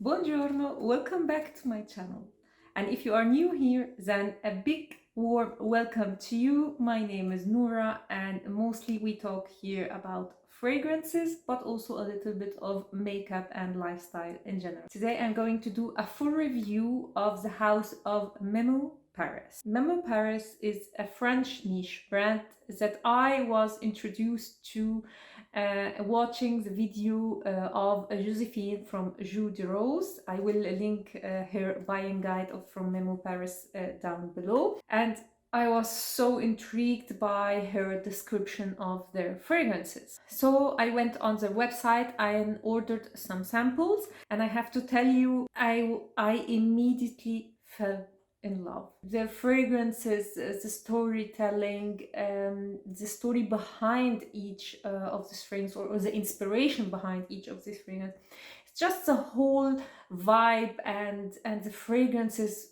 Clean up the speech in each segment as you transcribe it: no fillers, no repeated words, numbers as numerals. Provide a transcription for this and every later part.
Buongiorno, welcome back to my channel. And if you are new here, then a big warm welcome to you. My name is Noura, and mostly we talk here about fragrances, but also a little bit of makeup and lifestyle in general. Today I'm going to do a full review of the house of Memo Paris. Memo Paris is a French niche brand that I was introduced to watching the video of Josephine from Jus de Rose. I will link her buying guide from Memo Paris down below. And I was so intrigued by her description of their fragrances. So I went on the website and ordered some samples, and I have to tell you, I immediately fell in love. The fragrances, the storytelling, the story behind each of these fragrances, or the inspiration behind each of these fragrances. It's just the whole vibe, and the fragrances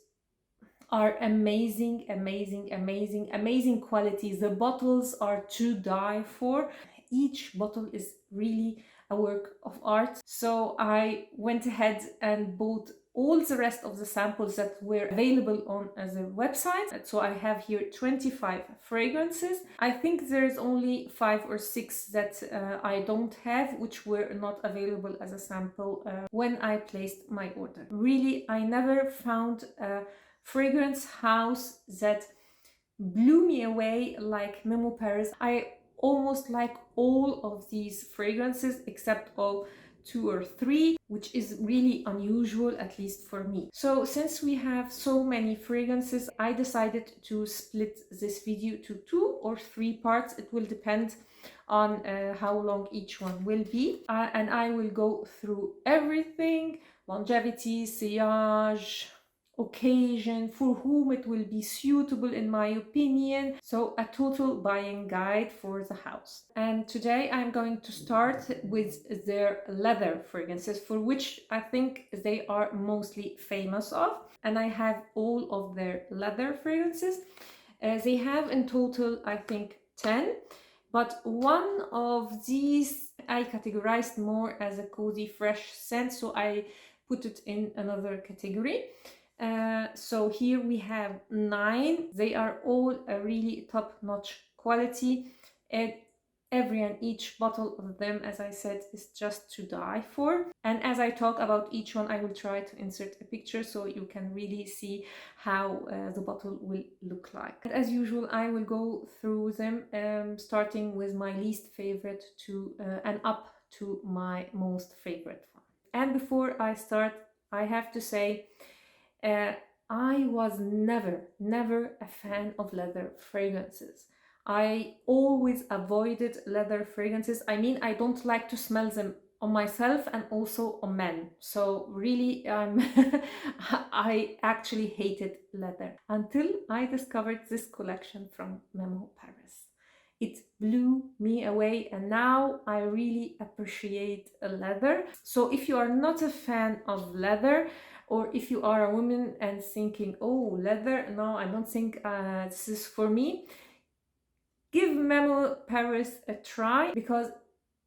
are amazing, amazing, amazing, amazing qualities. The bottles are to die for. Each bottle is really a work of art. So I went ahead and bought all the rest of the samples that were available on the website. So I have here 25 fragrances. I think there's only 5 or 6 that I don't have, which were not available as a sample when I placed my order. Really, I never found a fragrance house that blew me away like Memo Paris. I almost like all of these fragrances except all 2 or 3, which is really unusual, at least for me. So since we have so many fragrances, I decided to split this video to 2 or 3 parts. It will depend on how long each one will be. And I will go through everything: longevity, sillage, occasion, for whom it will be suitable in my opinion. So a total buying guide for the house. And today I'm going to start with their leather fragrances, for which I think they are mostly famous of. And I have all of their leather fragrances. They have in total, I think, 10. But one of these I categorized more as a cozy fresh scent, so I put it in another category. So here we have 9. They are all a really top-notch quality, and every and each bottle of them, as I said, is just to die for. And as I talk about each one, I will try to insert a picture so you can really see how the bottle will look like. And as usual, I will go through them, starting with my least favorite to and up to my most favorite one. And before I start, I have to say, I was never a fan of leather fragrances. I always avoided leather fragrances. I mean, I don't like to smell them on myself and also on men. So really, I actually hated leather until I discovered this collection from Memo Paris. It blew me away, and now I really appreciate leather. So if you are not a fan of leather, or if you are a woman and thinking, oh, leather, no, I don't think this is for me, give Memo Paris a try, because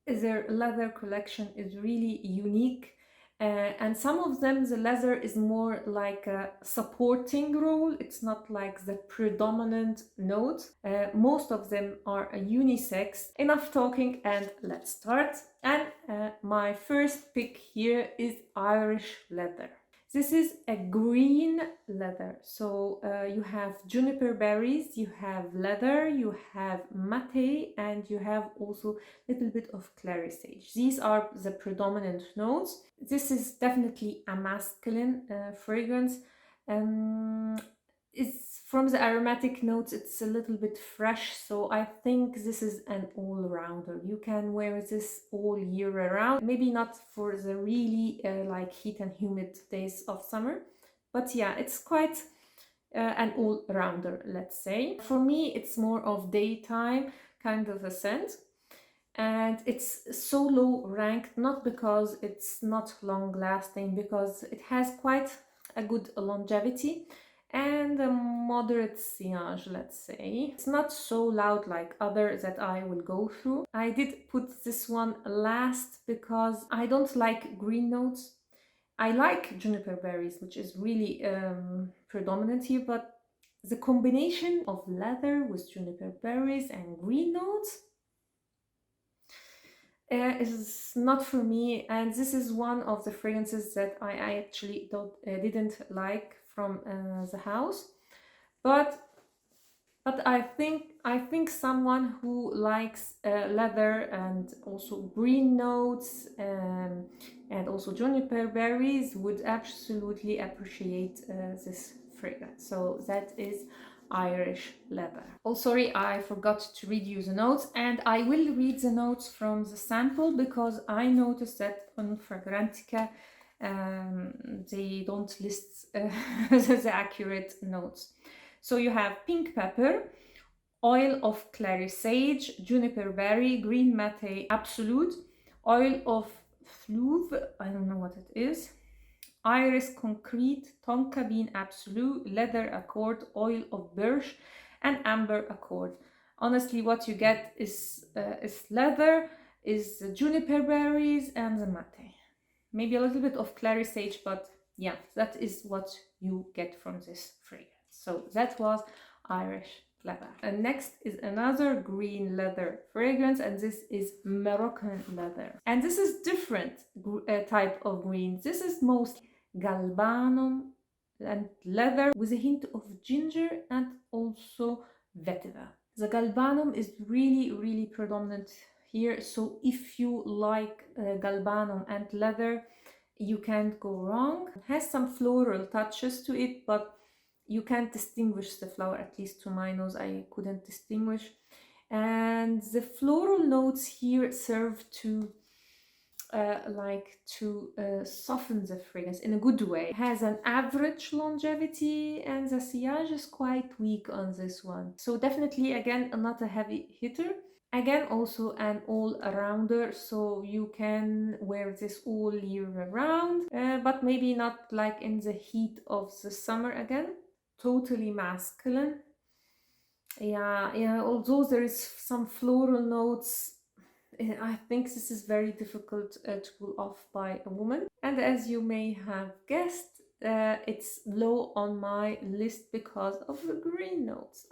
their leather collection is really unique. And some of them, the leather is more like a supporting role. It's not like the predominant note. Most of them are unisex. Enough talking, and let's start. And my first pick here is Irish leather. This is a green leather. So you have juniper berries, you have leather, you have mate, and you have also a little bit of clary sage. These are the predominant notes. This is definitely a masculine fragrance. It's from the aromatic notes, it's a little bit fresh, so I think this is an all-rounder. You can wear this all year around. Maybe not for the really like heat and humid days of summer, but yeah, it's quite an all-rounder, let's say. For me, it's more of daytime kind of a scent. And it's so low ranked, not because it's not long lasting, because it has quite a good longevity and a moderate sillage, let's say. It's not so loud like others that I will go through. I did put this one last because I don't like green notes. I like juniper berries, which is really predominant here, but the combination of leather with juniper berries and green notes is not for me, and this is one of the fragrances that I actually didn't like from the house. But I think someone who likes leather and also green notes and also juniper berries would absolutely appreciate this fragrance. So that is Irish Leather. Oh, sorry, I forgot to read you the notes, and I will read the notes from the sample because I noticed that on Fragrantica they don't list the accurate notes. So you have pink pepper, oil of clary sage, juniper berry, green mate absolute, oil of fleuve, I don't know what it is, iris concrete, tonka bean absolute, leather accord, oil of birch, and amber accord. Honestly, what you get is leather, is juniper berries, and the mate. Maybe a little bit of clary sage, but yeah, that is what you get from this fragrance. So that was Irish Leather. And next is another green leather fragrance, and this is Moroccan Leather. And this is different type of green. This is mostly galbanum and leather with a hint of ginger and also vetiver. The galbanum is really predominant here, so if you like galbanum and leather, you can't go wrong. It has some floral touches to it, but you can't distinguish the flower, at least to my nose I couldn't distinguish. And the floral notes here serve to soften the fragrance in a good way. It has an average longevity and the sillage is quite weak on this one. So definitely, again, not a heavy hitter. Again, also an all-arounder, so you can wear this all year around, but maybe not like in the heat of the summer again. Totally masculine. Yeah, although there is some floral notes, I think this is very difficult to pull off by a woman. And as you may have guessed, it's low on my list because of the green notes.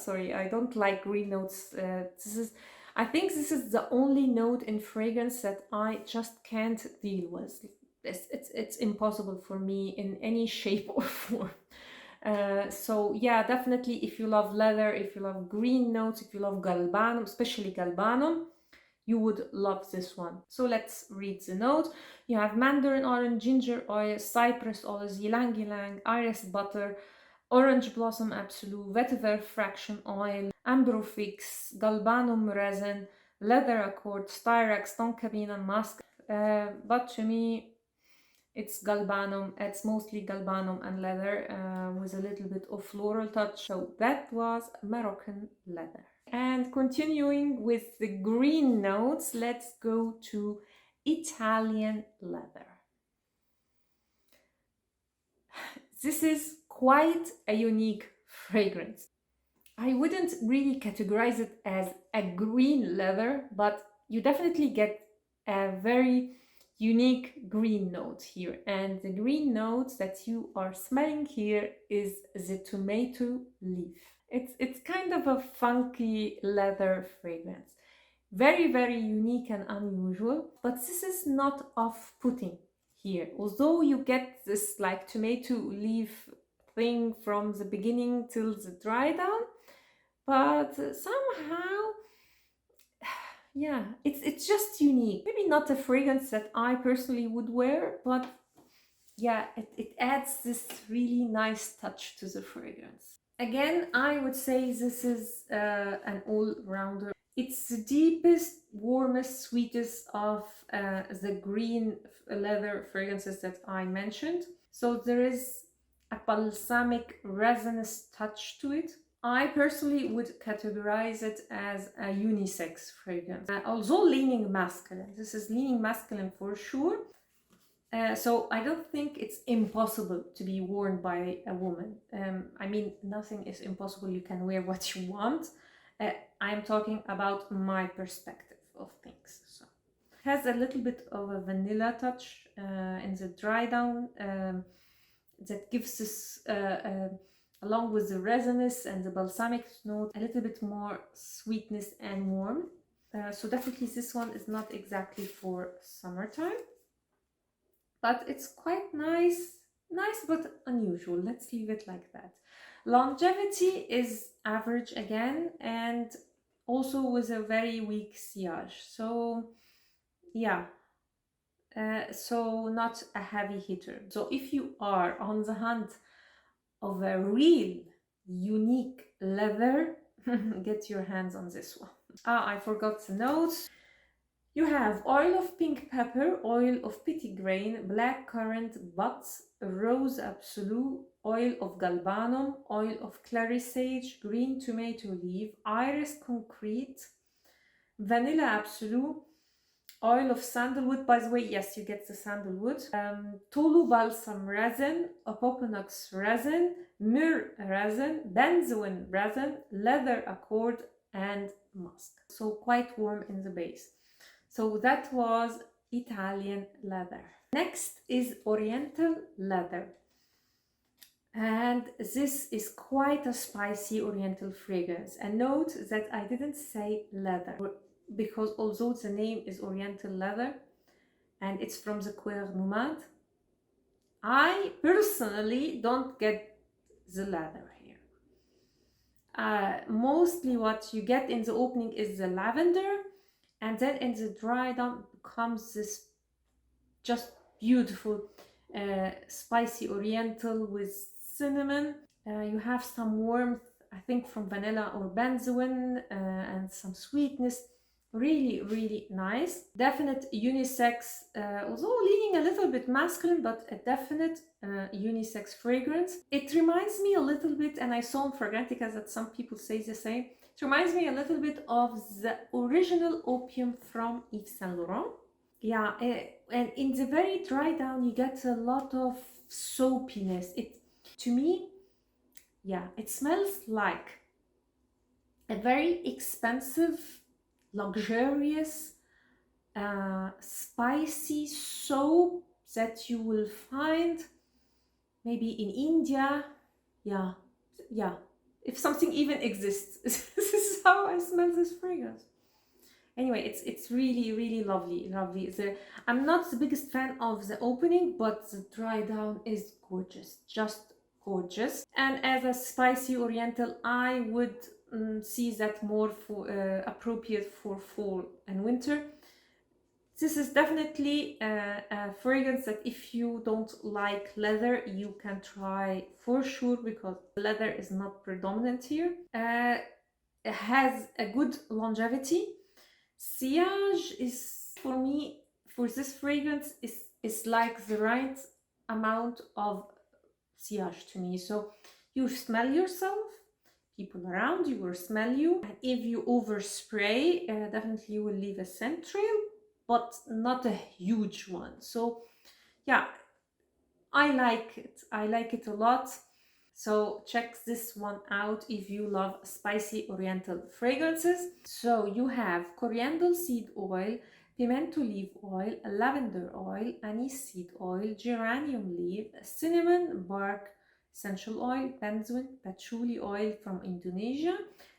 Sorry, I don't like green notes. I think this is the only note in fragrance that I just can't deal with. It's impossible for me in any shape or form. So yeah, definitely if you love leather, if you love green notes, if you love galbanum, especially galbanum, you would love this one. So let's read the note. You have mandarin orange, ginger oil, cypress oil, ylang ylang, iris butter, orange blossom absolute, vetiver fraction oil, ambrofix, galbanum resin, leather accord, styrax, tonka bean and musk. But to me, it's galbanum. It's mostly galbanum and leather with a little bit of floral touch. So that was Moroccan Leather. And continuing with the green notes, let's go to Italian Leather. This is quite a unique fragrance. I wouldn't really categorize it as a green leather, but you definitely get a very unique green note here. And the green notes that you are smelling here is the tomato leaf. It's kind of a funky leather fragrance. Very unique and unusual, but this is not off-putting here. Although you get this like tomato leaf thing from the beginning till the dry down, but somehow, yeah, it's just unique. Maybe not a fragrance that I personally would wear, but yeah, it adds this really nice touch to the fragrance. Again, I would say this is an all-rounder. It's the deepest, warmest, sweetest of the green leather fragrances that I mentioned. So there is a balsamic resinous touch to it. I personally would categorize it as a unisex fragrance, although leaning masculine. This is leaning masculine for sure. So I don't think it's impossible to be worn by a woman. I mean, nothing is impossible. You can wear what you want. I'm talking about my perspective of things. So Has a little bit of a vanilla touch in the dry down that gives this, along with the resinous and the balsamic note, a little bit more sweetness and warmth. So definitely this one is not exactly for summertime, but it's quite nice but unusual. Let's leave it like that. Longevity is average again, and also with a very weak sillage. So yeah, so not a heavy hitter. So if you are on the hunt of a real unique leather, get your hands on this one. I forgot the notes. You have oil of pink pepper, oil of petitgrain, black currant buds, rose absolute, oil of galbanum, oil of clary sage, green tomato leaf, iris concrete, vanilla absolute, oil of sandalwood. By the way, yes, you get the sandalwood. Tolu balsam resin, opoponax resin, myrrh resin, benzoin resin, leather accord, and musk. So quite warm in the base. So that was Italian leather. Next is Oriental leather. And this is quite a spicy Oriental fragrance. And note that I didn't say leather, because although the name is Oriental leather and it's from the Cuir Nomade, I personally don't get the leather here. Mostly what you get in the opening is the lavender, and then in the dry down comes this just beautiful spicy Oriental with cinnamon. You have some warmth, I think, from vanilla or benzoin, and some sweetness. Really, really nice. Definite unisex, although leaning a little bit masculine, but a definite unisex fragrance. It reminds me a little bit, and I saw in Fragrantica that some people say the same, it reminds me a little bit of the original opium from Yves Saint Laurent. Yeah, and in the very dry down, you get a lot of soapiness. To me, yeah, it smells like a very expensive, luxurious, spicy soap that you will find maybe in India. Yeah, if something even exists. This is how I smell this fragrance. Anyway, it's really, really lovely. I'm not the biggest fan of the opening, but the dry down is gorgeous, just gorgeous. And as a spicy Oriental, I would see that more for appropriate for fall and winter. This is definitely a fragrance that if you don't like leather, you can try for sure, because leather is not predominant here. It has a good longevity. Sillage is, for me, for this fragrance, is like the right amount of sillage to me. So you smell yourself, people around you will smell you, and if you overspray, definitely you will leave a scent trail, but not a huge one. So yeah, I like it a lot. So check this one out if you love spicy Oriental fragrances. So you have coriander seed oil, pimento leaf oil, lavender oil, anise seed oil, geranium leaf, cinnamon bark essential oil, benzoin, patchouli oil from Indonesia,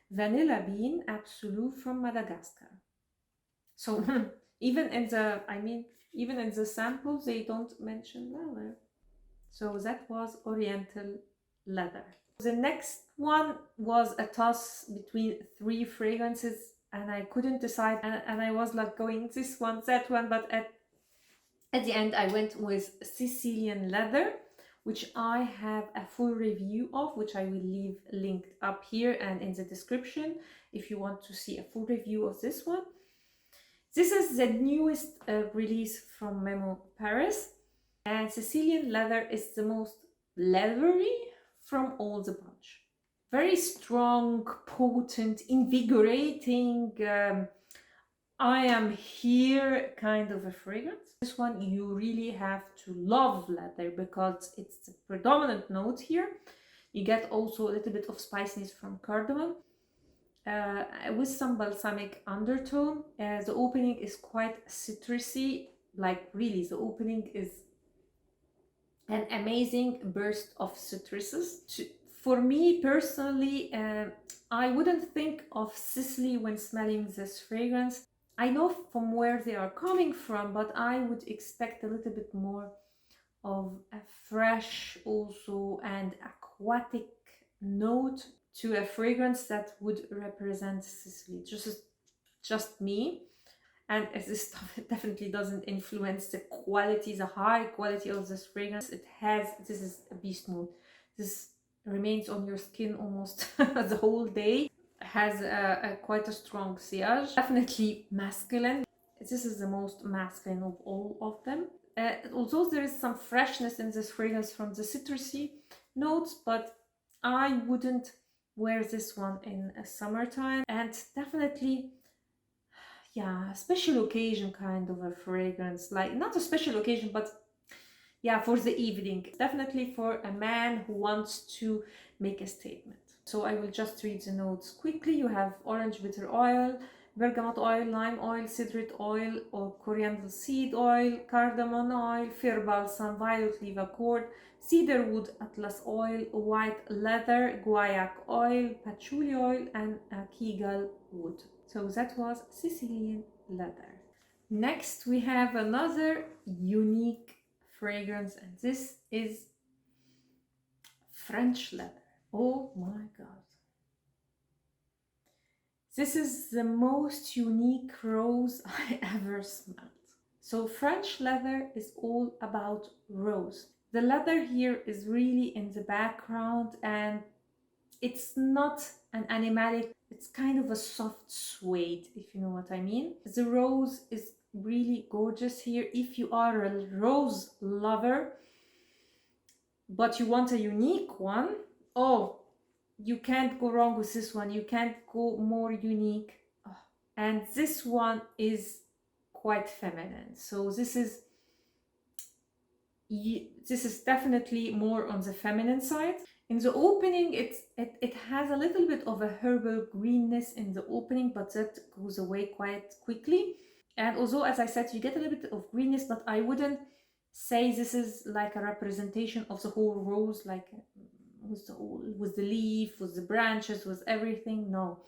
vanilla bean absolute from Madagascar. So even in the samples they don't mention leather. So that was Oriental leather. The next one was a toss between 3 fragrances, and I couldn't decide, and I was like going this one, that one, but at the end I went with Sicilian Leather, which I have a full review of, which I will leave linked up here and in the description if you want to see a full review of this one. This is the newest release from Memo Paris, and Sicilian Leather is the most leathery from all the bunch. Very strong, potent, invigorating, I am here kind of a fragrance. This one you really have to love leather, because it's the predominant note here. You get also a little bit of spiciness from cardamom. with some balsamic undertone. The opening is quite citrusy, like really the opening is an amazing burst of citruses. For me personally, I wouldn't think of Sicily when smelling this fragrance. I know from where they are coming from, but I would expect a little bit more of a fresh also and aquatic note to a fragrance that would represent Sicily. Just me. And as this stuff definitely doesn't influence the quality, the high quality of this fragrance. This is a beast mode. This remains on your skin almost the whole day. Has quite a strong sillage. Definitely masculine. This is the most masculine of all of them. Although there is some freshness in this fragrance from the citrusy notes, but I wouldn't wear this one in a summertime. And definitely, yeah, special occasion kind of a fragrance, like not a special occasion, but yeah, for the evening, definitely for a man who wants to make a statement. So I will just read the notes quickly. You have orange bitter oil, bergamot oil, lime oil, citrate oil or coriander seed oil, cardamom oil, fir balsam, violet leaf accord, cedarwood atlas oil, white leather, guaiac oil, patchouli oil, and Kegel wood. So that was Sicilian leather. Next, we have another unique fragrance, and this is French leather. Oh my god. This is the most unique rose I ever smelled. So French leather is all about rose. The leather here is really in the background, and it's not an animalic, it's kind of a soft suede, if you know what I mean. The rose is really gorgeous here. If you are a rose lover, but you want a unique one, oh, you can't go wrong with this one. You can't go more unique. Oh. And this one is quite feminine. So this is definitely more on the feminine side. In the opening, it has a little bit of a herbal greenness in the opening, but that goes away quite quickly. And although, as I said, you get a little bit of greenness, but I wouldn't say this is like a representation of the whole rose, like with the leaf, with the branches, with everything. No,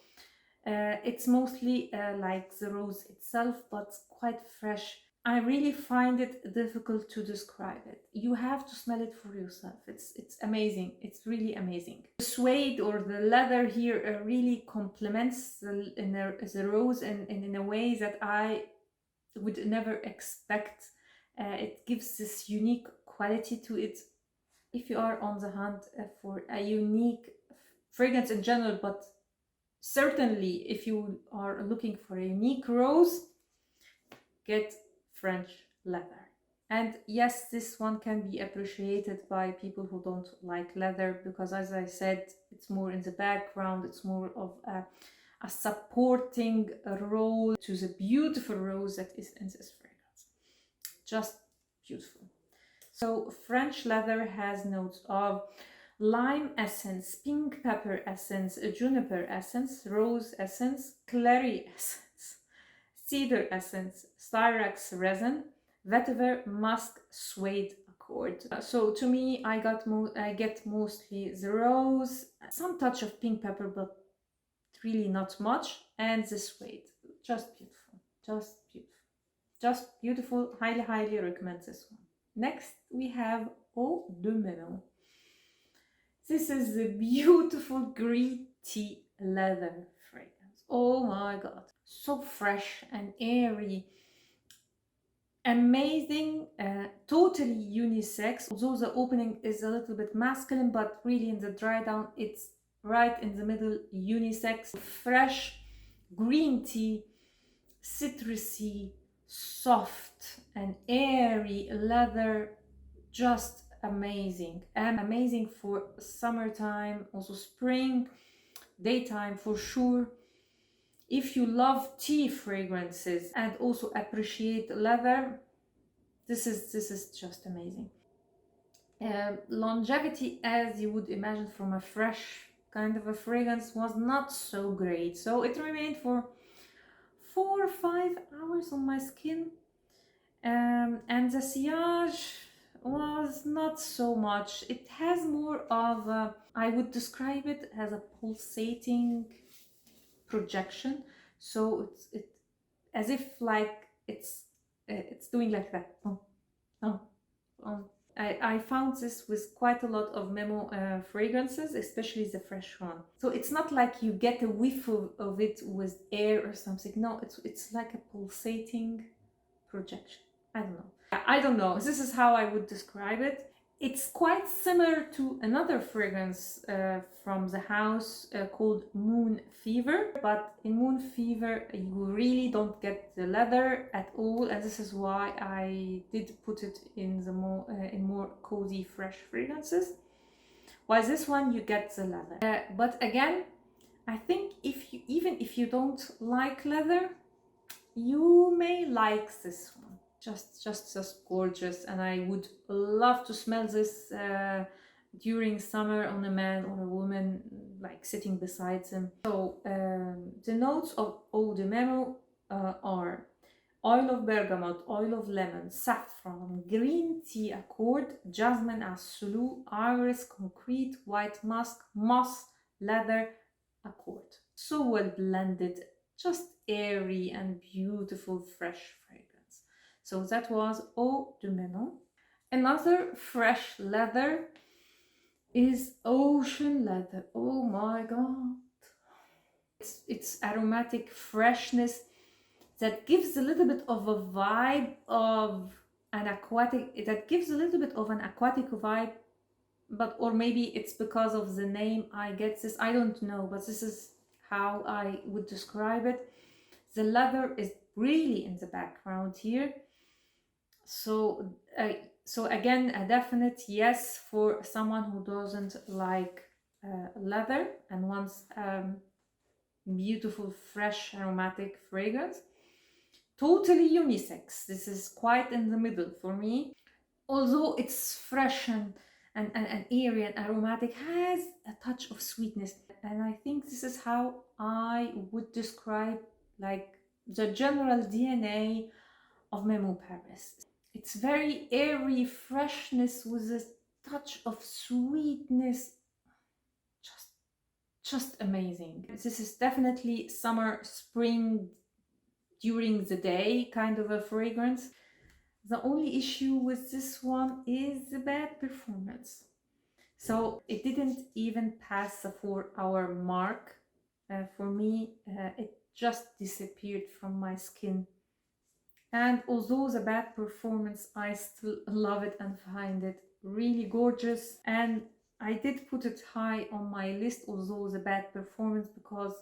it's mostly like the rose itself, but quite fresh. I really find it difficult to describe it. You have to smell it for yourself. It's amazing. It's really amazing. The suede or the leather here really complements the rose in a way that I would never expect. It gives this unique quality to it. If you are on the hunt for a unique fragrance in general, but certainly if you are looking for a unique rose, get French leather. And yes, this one can be appreciated by people who don't like leather, because as I said, it's more in the background, it's more of a supporting role to the beautiful rose that is in this fragrance. Just beautiful. So French leather has notes of lime essence, pink pepper essence, juniper essence, rose essence, clary essence, cedar essence, styrax resin, vetiver, musk, suede accord. So to me, I get mostly the rose, some touch of pink pepper, but really not much, and the suede. Just beautiful, just beautiful, just beautiful. Highly, highly recommend this one. Next, we have Eau de Melon. This is the beautiful green tea leather fragrance. Oh my god, so fresh and airy, amazing, totally unisex. Although the opening is a little bit masculine, but really in the dry down, it's right in the middle, unisex. Fresh green tea, citrusy, soft and airy leather, just amazing. And amazing for summertime, also spring, daytime for sure. If you love tea fragrances and also appreciate leather, this is just amazing. Longevity, as you would imagine from a fresh kind of a fragrance was not so great. So it remained for 4 or 5 hours on my skin. And the sillage was not so much. It has more of a, I would describe it as a pulsating projection. So it's as if like it's doing like that. Oh, oh, oh. I found this with quite a lot of Memo fragrances, especially the fresh one. So it's not like you get a whiff of it with air or something. No, it's like a pulsating projection. I don't know. This is how I would describe it. It's quite similar to another fragrance from the house called Moon Fever, but in Moon Fever you really don't get the leather at all, and this is why I did put it in the more cozy, fresh fragrances. While this one you get the leather, but again, I think even if you don't like leather, you may like this one. Just gorgeous, and I would love to smell this during summer on a man or a woman, like sitting beside them. So the notes of Eau de Memo are oil of bergamot, oil of lemon, saffron, green tea accord, jasmine absolu, iris, concrete, white musk, moss, leather accord. So well blended, just airy and beautiful, fresh fragrance. So that was Eau de Memo. Another fresh leather is Ocean Leather. Oh my god. It's aromatic freshness that gives a little bit of a vibe of an aquatic, that gives a little bit of an aquatic vibe, but or maybe it's because of the name I get this, I don't know, but this is how I would describe it. The leather is really in the background here. So again, a definite yes for someone who doesn't like leather and wants beautiful, fresh, aromatic fragrance. Totally unisex. This is quite in the middle for me. Although it's fresh and airy and aromatic, has a touch of sweetness. And I think this is how I would describe like the general DNA of Memo Paris. It's very airy freshness with a touch of sweetness. Just amazing. This is definitely summer, spring, during the day kind of a fragrance. The only issue with this one is the bad performance. So it didn't even pass the 4-hour mark. For me, it just disappeared from my skin. And although the bad performance, I still love it and find it really gorgeous. And I did put it high on my list, although the bad performance, because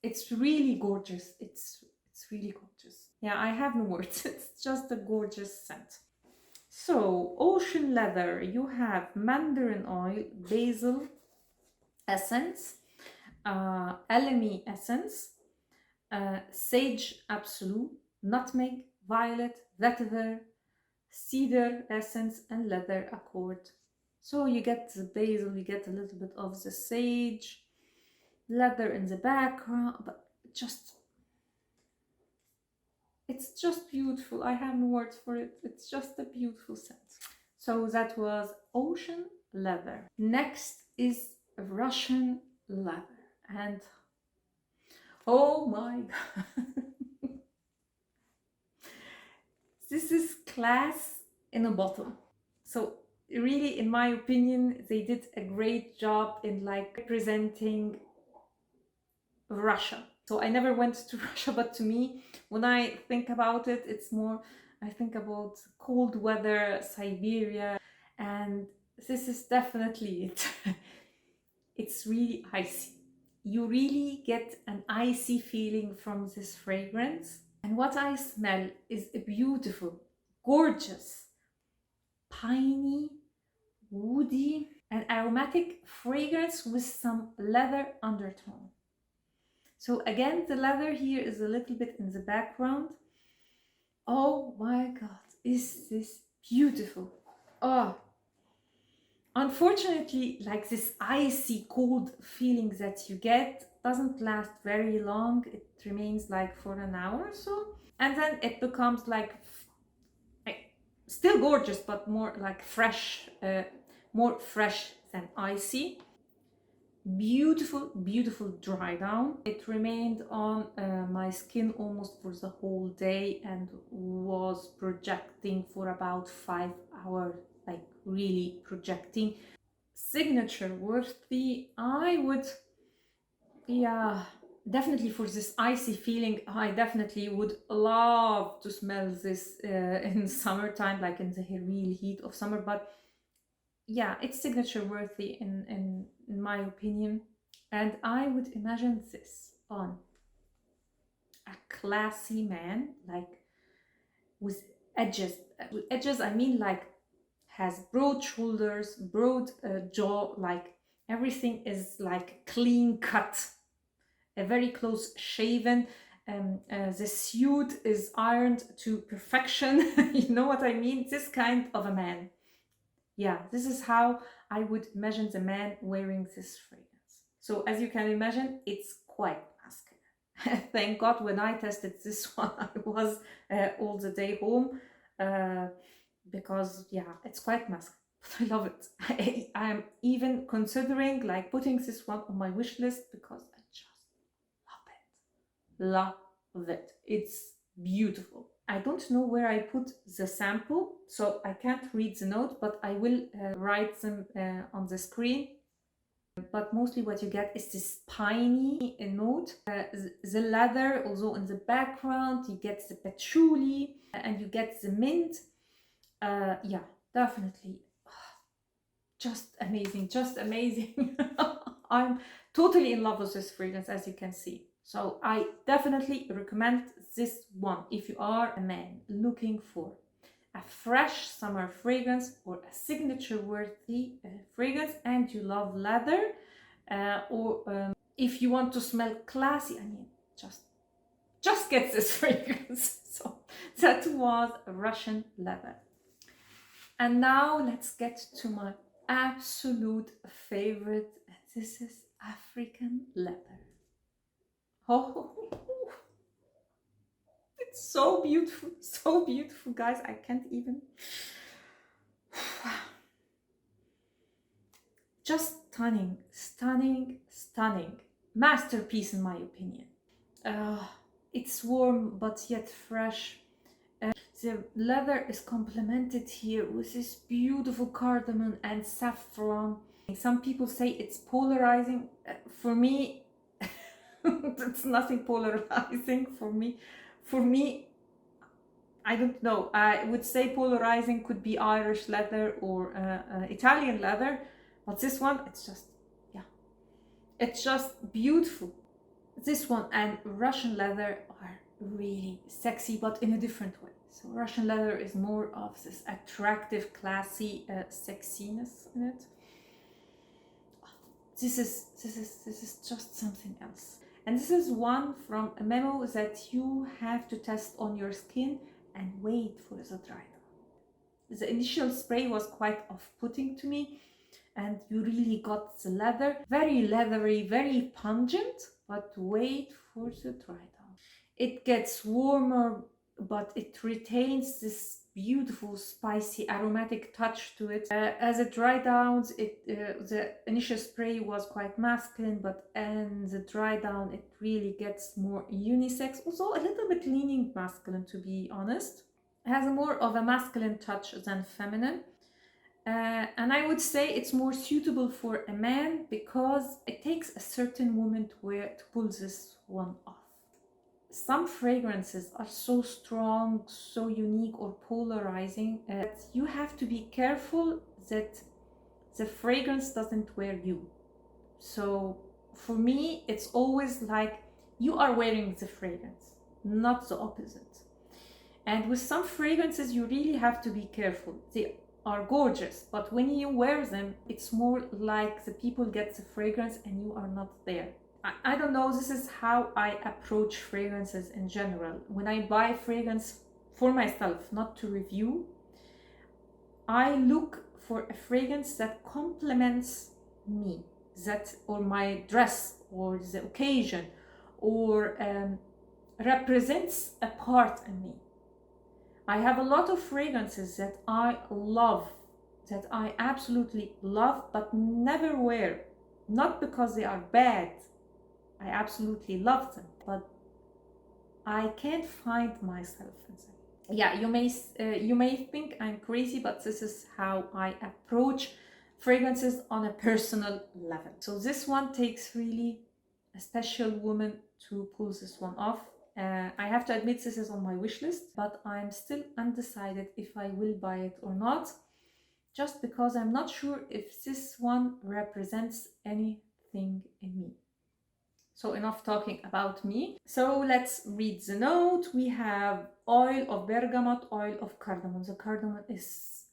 it's really gorgeous. It's really gorgeous. Yeah, I have no words. It's just a gorgeous scent. So, Ocean Leather, you have mandarin oil, basil essence, elemi essence, sage absolu, nutmeg, violet, vetiver, cedar essence, and leather accord. So you get the basil, you get a little bit of the sage, leather in the background, but it's just beautiful. I have no words for it. It's just a beautiful scent. So that was Ocean Leather. Next is Russian Leather. And oh my god. This is class in a bottle. So really, in my opinion, they did a great job in like representing Russia. So I never went to Russia, but to me, when I think about it, it's more, I think about cold weather, Siberia, and this is definitely it. It's really icy. You really get an icy feeling from this fragrance. And what I smell is a beautiful, gorgeous, piney, woody, and aromatic fragrance with some leather undertone. So again, the leather here is a little bit in the background. Oh my god, is this beautiful. Oh, Unfortunately, like this icy cold feeling that you get doesn't last very long. It remains like for an hour or so, and then it becomes like still gorgeous, but more like fresh, more fresh than icy. Beautiful, beautiful dry down. It remained on my skin almost for the whole day and was projecting for about 5 hours, like really projecting. Signature worthy. I would, yeah, definitely for this icy feeling, I definitely would love to smell this in summertime, like in the real heat of summer. But yeah, it's signature worthy in my opinion. And I would imagine this on a classy man, like with edges. With edges, I mean like has broad shoulders, broad jaw, like everything is like clean cut, a very close shaven. The suit is ironed to perfection. You know what I mean? This kind of a man. Yeah, this is how I would imagine the man wearing this fragrance. So as you can imagine, it's quite masculine. Thank God when I tested this one, I was all the day home because yeah, it's quite masculine. But I love it. I am even considering like putting this one on my wish list because I just love it. It's beautiful. I don't know where I put the sample, so I can't read the note, but I will write them on the screen. But mostly what you get is this piney note. The leather, although in the background, you get the patchouli and you get the mint. Yeah, definitely. Just amazing, just amazing. I'm totally in love with this fragrance, as you can see. So I definitely recommend this one if you are a man looking for a fresh summer fragrance or a signature worthy fragrance and you love leather, or if you want to smell classy. I mean, just get this fragrance. So that was Russian Leather. And now let's get to my absolute favorite, and this is African Leather. Oh, it's so beautiful, guys. I can't even. Just stunning, stunning, stunning. Masterpiece, in my opinion. It's warm but yet fresh. The leather is complemented here with this beautiful cardamom and saffron. Some people say it's polarizing. For me, it's nothing polarizing for me. For me, I don't know. I would say polarizing could be Irish leather or Italian leather, but this one, it's just, yeah, it's just beautiful. This one and Russian leather are really sexy, but in a different way. So Russian leather is more of this attractive, classy sexiness in it. This is just something else. And this is one from a Memo that you have to test on your skin and wait for the dry down. The initial spray was quite off-putting to me, and you really got the leather, very leathery, very pungent, but wait for the dry down. It gets warmer, but it retains this beautiful spicy aromatic touch to it. As it dry downs, the initial spray was quite masculine, but in the dry down it really gets more unisex, also a little bit leaning masculine, to be honest. It has more of a masculine touch than feminine. And I would say it's more suitable for a man because it takes a certain woman to pull this one off. Some fragrances are so strong, so unique or polarizing that you have to be careful that the fragrance doesn't wear you. So for me, it's always like you are wearing the fragrance, not the opposite. And with some fragrances, you really have to be careful. They are gorgeous, but when you wear them, it's more like the people get the fragrance and you are not there. I don't know, this is how I approach fragrances in general. When I buy fragrance for myself, not to review, I look for a fragrance that complements me, that or my dress or the occasion, or represents a part in me. I have a lot of fragrances that I love, that I absolutely love, but never wear. Not because they are bad, I absolutely love them, but I can't find myself in them. Yeah, you may think I'm crazy, but this is how I approach fragrances on a personal level. So this one takes really a special woman to pull this one off. I have to admit this is on my wish list, but I'm still undecided if I will buy it or not, just because I'm not sure if this one represents anything in me. So enough talking about me. So let's read the note. We have oil of bergamot, oil of cardamom. The cardamom is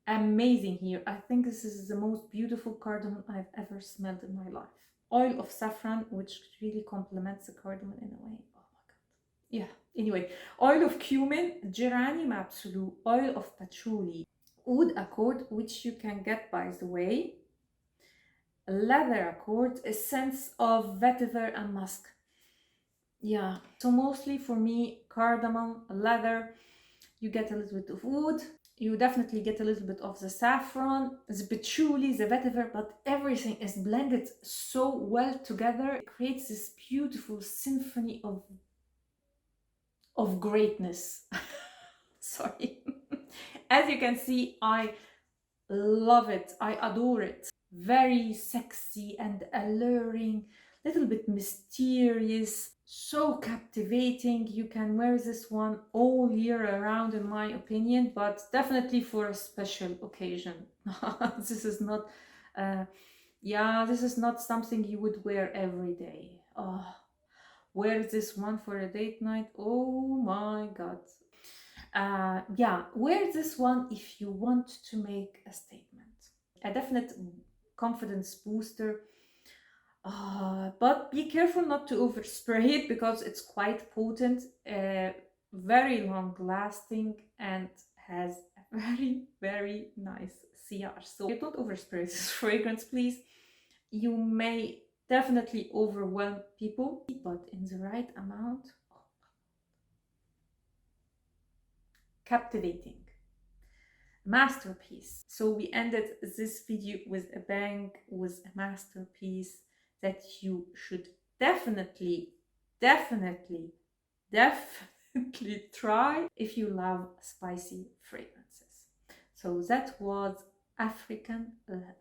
amazing here. I think this is the most beautiful cardamom I've ever smelled in my life. Oil of saffron, which really complements the cardamom in a way. Oh my god. Yeah, anyway. Oil of cumin, geranium absolute, oil of patchouli, oud accord, which you can get, by the way, leather accord, a sense of vetiver and musk. Yeah, so mostly for me, cardamom, leather, you get a little bit of wood, you definitely get a little bit of the saffron, the patchouli, the vetiver, but everything is blended so well together. It creates this beautiful symphony of greatness. Sorry. As you can see, I love it, I adore it. Very sexy and alluring, little bit mysterious, so captivating. You can wear this one all year around, in my opinion, but definitely for a special occasion. This is not this is not something you would wear every day. Oh, wear this one for a date night, oh my god. Wear this one if you want to make a statement. A definite confidence booster, but be careful not to overspray it because it's quite potent, very long lasting, and has a very, very nice CR. So you don't overspray this fragrance, please. You may definitely overwhelm people, but in the right amount. Captivating. Masterpiece. So we ended this video with a bang, with a masterpiece that you should definitely try if you love spicy fragrances. So that was African Leather.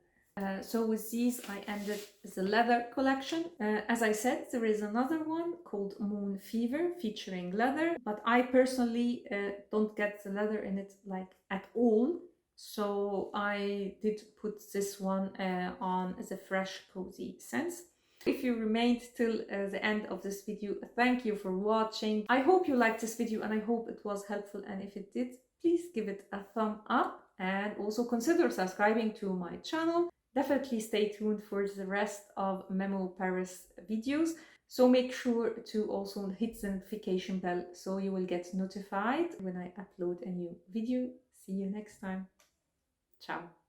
So with these I ended the leather collection. As I said, there is another one called Moon Fever featuring leather, but I personally don't get the leather in it like at all. So I did put this one on the fresh cozy scents. If you remained till the end of this video, thank you for watching. I hope you liked this video and I hope it was helpful, and if it did, please give it a thumb up and also consider subscribing to my channel. Definitely stay tuned for the rest of Memo Paris videos. So make sure to also hit the notification bell so you will get notified when I upload a new video. See you next time. Ciao.